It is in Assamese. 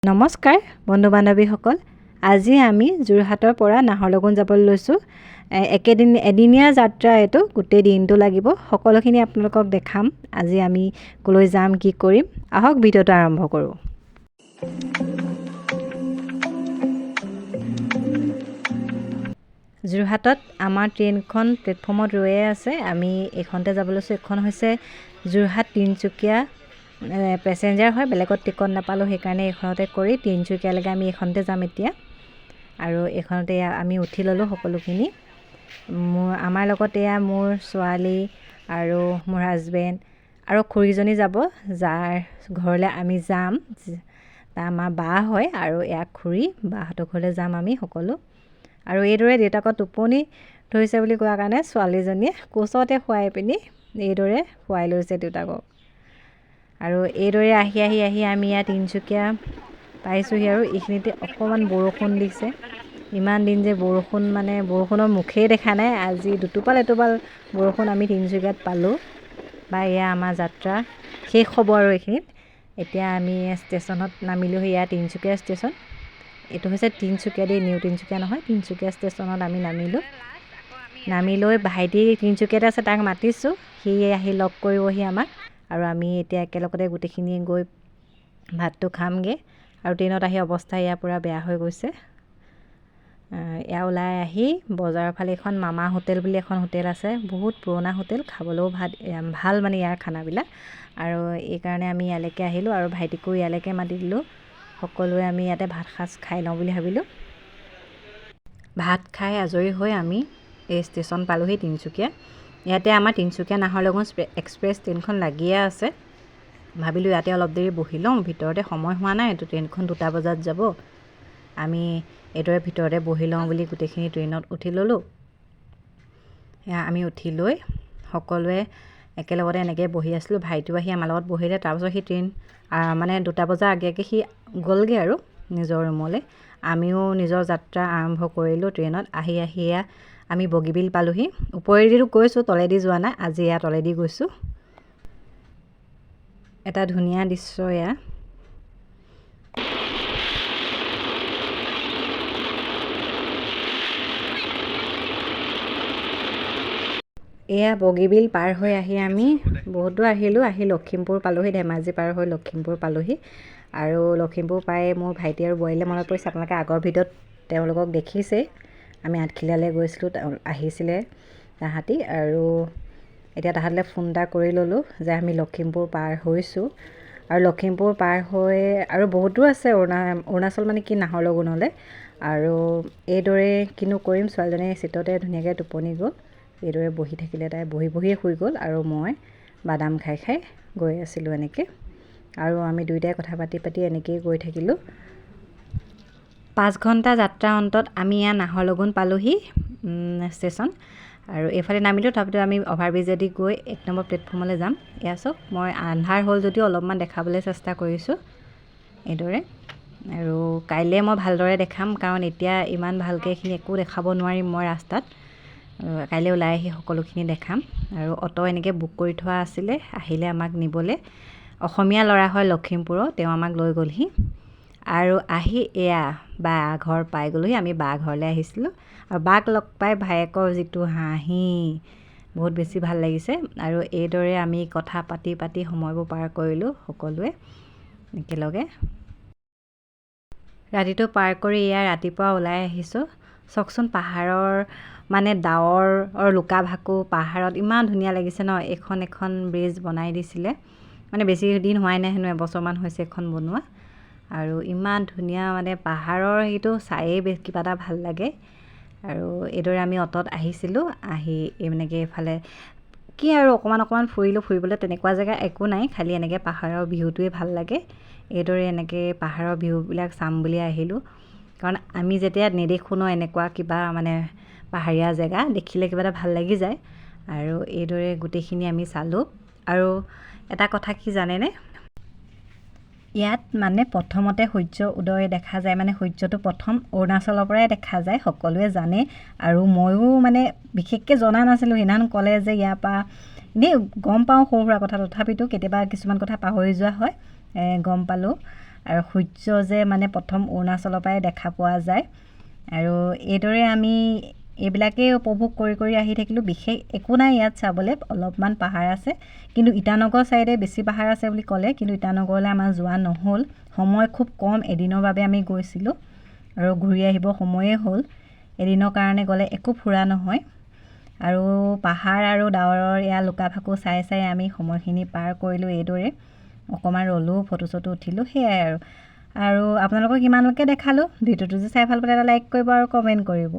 নমস্কাৰ বন্ধু বান্ধৱীসকল, আজি আমি যোৰহাটৰ পৰা নাহৰলগুন যাবলৈ লৈছোঁ। এদিনীয়া যাত্ৰা, এইটো গোটেই দিনটো লাগিব। সকলোখিনি আপোনালোকক দেখাম। আজি আমি কলৈ যাম, কি কৰিম, আহক ভিডিঅ'টো আৰম্ভ কৰোঁ। যোৰহাটত আমাৰ ট্ৰেইনখন প্লেটফৰ্মত ৰৈয়ে আছে। আমি এইখনতে যাব লৈছোঁ। এইখন হৈছে যোৰহাট তিনিচুকীয়া পেচেঞ্জাৰ হয়। বেলেগত টিকট নাপালোঁ, সেইকাৰণে এইখনতে কৰি তিনিচুকীয়ালৈকে আমি এইখনতে যাম এতিয়া। আৰু এইখনতে আমি উঠি ল'লোঁ সকলোখিনি। আমাৰ লগত এয়া মোৰ ছোৱালী আৰু মোৰ হাজবেণ্ড আৰু খুৰীজনী যাব, যাৰ ঘৰলৈ আমি যাম। তাৰ আমাৰ বা হয় আৰু এয়া খুৰী, বাহঁতৰ ঘৰলৈ যাম আমি সকলো। আৰু এইদৰে দেউতাকৰ টোপনি ধৰিছে বুলি কোৱাৰ কাৰণে ছোৱালীজনীয়ে কোচতে শুৱাই পিনি এইদৰে শুৱাই লৈছে দেউতাকক। আৰু এইদৰে আহি আমি ইয়াত তিনিচুকীয়া পাইছোঁহি। আৰু এইখিনিতে অকণমান বৰষুণ দিছে। ইমান দিন যে বৰষুণৰ মুখেই দেখা নাই। আজি দুটোপাল এটোপাল বৰষুণ আমি তিনিচুকীয়াত পালোঁ। বা এয়া আমাৰ যাত্ৰা শেষ হ'ব আৰু এইখিনিত। এতিয়া আমি ষ্টেচনত নামিলোঁহি। এয়া তিনিচুকীয়া ষ্টেচন। এইটো হৈছে তিনিচুকীয়া দেই, নিউ তিনিচুকীয়া নহয়। তিনিচুকীয়া ষ্টেচনত আমি নামি লৈ ভাইটি তিনিচুকীয়াতে আছে, তাক মাতিছোঁ, সি আহি লগ কৰিবহি আমাক। আৰু আমি এতিয়া একেলগতে গোটেইখিনি গৈ ভাতটো খামগৈ। আৰু ট্ৰেইনত আহি অৱস্থা ইয়াৰ পূৰা বেয়া হৈ গৈছে। এয়া ওলাই আহি বজাৰৰ ফালে এখন মামা হোটেল বুলি এখন হোটেল আছে, বহুত পুৰণা হোটেল, খাবলৈও ভাল মানে ইয়াৰ খানাবিলাক। আৰু এইকাৰণে আমি ইয়ালৈকে আহিলোঁ আৰু ভাইটিকো ইয়ালৈকে মাতি দিলোঁ। সকলোৱে আমি ইয়াতে ভাত সাজ খাই লওঁ বুলি ভাবিলোঁ। ভাত খাই আজৰি হৈ আমি এই ষ্টেচন পালোঁহি তিনিচুকীয়া। ইয়াতে আমাৰ তিনিচুকীয়া নাহৰলগুন এক্সপ্ৰেছ ট্ৰেইনখন লাগিয়ে আছে। ভাবিলোঁ ইয়াতে অলপ দেৰি বহি লওঁ, ভিতৰতে সময় হোৱা নাই, এইটো ট্ৰেইনখন 2টা বজাত যাব। আমি এইদৰে ভিতৰতে বহি লওঁ বুলি গোটেইখিনি ট্ৰেইনত উঠি ল'লোঁ। আমি উঠি লৈ সকলোৱে একেলগতে এনেকৈ বহি আছিলোঁ। ভাইটিও আহি আমাৰ লগত বহিলে। তাৰপিছত সি ট্ৰেইন 2টা বজাৰ আগে সি গ'লগৈ আৰু নিজৰ ৰুমলৈ। আমিও নিজৰ যাত্ৰা আৰম্ভ কৰিলোঁ ট্ৰেইনত। আহি আমি বগীবিল পালোঁহি। ওপৰেদিতো গৈছোঁ, তলেদি যোৱা নাই। আজি এয়া তলেদি গৈছোঁ। এটা ধুনীয়া দৃশ্য এয়া। এয়া বগীবিল পাৰ হৈ আমি বহুত দূৰ আহিলোঁ। আহি লখিমপুৰ পালোঁহি। ধেমাজি পাৰ হৈ লখিমপুৰ পালোঁহি। আৰু লখিমপুৰ পাই মোৰ ভাইটি আৰু বোৱাৰীলৈ মনত পৰিছে। আপোনালোকে আগৰ ভিডিঅ'ত তেওঁলোকক দেখিছেই। আমি আঠখেলীয়ালৈ গৈছিলোঁ, আহিছিলে তাহাঁতি। আৰু এতিয়া তাহাঁতলৈ ফোন এটা কৰি ল'লোঁ যে আমি লখিমপুৰ পাৰ হৈছোঁ। আৰু লখিমপুৰ পাৰ হৈ আৰু বহুত দূৰ আছে অৰুণাচল মানে কি, নাহৰলগুনলৈ। আৰু এইদৰে কিনো কৰিম, ছোৱালীজনী চিটতে ধুনীয়াকৈ টোপনি গ'ল। এইদৰে বহি থাকিলে, তাই বহিয়ে শুই গ'ল। আৰু মই বাদাম খাই গৈ আছিলোঁ এনেকৈ। আৰু আমি দুয়োটাই কথা পাতি এনেকৈয়ে গৈ থাকিলোঁ। 5 ঘণ্টা যাত্ৰাৰ অন্তত আমি ইয়াত নাহৰলগুন পালোঁহি ষ্টেচন। আৰু এইফালে নামিলোঁ। তাৰপিছত আমি অভাৰব্ৰিজেদি গৈ 1 নম্বৰ প্লেটফৰ্মলৈ যাম। এয়া চাওক, মই আন্ধাৰ হ'ল যদিও অলপমান দেখাবলৈ চেষ্টা কৰিছোঁ এইদৰে। আৰু কাইলৈ মই ভালদৰে দেখাম, কাৰণ এতিয়া ইমান ভালকৈ এইখিনি একো দেখাব নোৱাৰিম মই ৰাস্তাত। কাইলৈ ওলাই আহি সকলোখিনি দেখাম। আৰু অটো এনেকৈ বুক কৰি থোৱা আছিলে, আহিলে আমাক নিবলৈ। অসমীয়া ল'ৰা হয় লখিমপুৰৰ, তেওঁ আমাক লৈ গ'লহি। আৰু আহি এয়া বা ঘৰ পাই গ'লোহি। আমি বা ঘৰলৈ আহিছিলোঁ। আৰু বাক লগ পাই ভায়েকৰ যিটো হাঁহি, বহুত বেছি ভাল লাগিছে। আৰু এইদৰে আমি কথা পাতি সময়বোৰ পাৰ কৰিলোঁ সকলোৱে একেলগে। ৰাতিটো পাৰ কৰি এয়া ৰাতিপুৱা ওলাই আহিছোঁ। চাওকচোন, পাহাৰৰ ডাৱৰ লুকা ভাকু পাহাৰত ইমান ধুনীয়া লাগিছে ন। এখন ব্ৰিজ বনাই দিছিলে, বেছি দিন হোৱাই নাই হেনো, এবছৰমান হৈছে এখন বনোৱা। আৰু ইমান ধুনীয়া পাহাৰৰ সেইটো চায়েই কিবা এটা ভাল লাগে। আৰু এইদৰে আমি অটত আহিছিলোঁ। আহি এইফালে কি আৰু অকণমান ফুৰিলোঁ। ফুৰিবলৈ তেনেকুৱা জেগা একো নাই, খালি এনেকৈ পাহাৰৰ ভিউটোৱে ভাল লাগে। এইদৰে এনেকৈ পাহাৰৰ ভিউবিলাক চাম বুলি আহিলোঁ। কাৰণ আমি যেতিয়া নেদেখোঁ ন এনেকুৱা কিবা পাহাৰীয়া জেগা, দেখিলে কিবা এটা ভাল লাগি যায়। আৰু এইদৰে গোটেইখিনি আমি চালোঁ। আৰু এটা কথা কি জানেনে, ইয়াত প্ৰথমতে সূৰ্য উদয় দেখা যায়। সূৰ্যটো প্ৰথম অৰুণাচলৰ পৰাই দেখা যায়, সকলোৱে জানে। আৰু ময়ো বিশেষকৈ জনা নাছিলোঁ। সেইদিনাখন ক'লে যে ইয়াৰ পৰা এনেই গম পাওঁ সৰু সুৰা কথা, তথাপিতো কেতিয়াবা কিছুমান কথা পাহৰি যোৱা হয়। গম পালোঁ। আৰু সূৰ্য যে মানে প্ৰথম অৰুণাচলৰ পৰাই দেখা পোৱা যায় আৰু এইদৰে আমি এইবিলাকেই উপভোগ কৰি কৰি আহি থাকিলোঁ। বিশেষ একো নাই ইয়াত চাবলৈ, অলপমান পাহাৰ আছে, কিন্তু ইটানগৰ ছাইডে বেছি পাহাৰ আছে বুলি ক'লে, কিন্তু ইটানগৰলৈ আমাৰ যোৱা নহ'ল, সময় খুব কম, এদিনৰ বাবে আমি গৈছিলোঁ আৰু ঘূৰি আহিব সময়ে হ'ল। এদিনৰ কাৰণে গ'লে একো ফুৰা নহয় আৰু পাহাৰ আৰু ডাৱৰৰ এয়া লুকা-ভাকু চাই চাই আমি সময়খিনি পাৰ কৰিলোঁ। এইদৰে অকণমান ৰ'লোঁ, ফটো চটো উঠিলোঁ, সেয়াই আৰু আপোনালোকক ইমানলৈকে দেখালোঁ। ভিডিঅ'টো যদি চাই ভাল পালে এটা লাইক কৰিব আৰু কমেণ্ট কৰিব।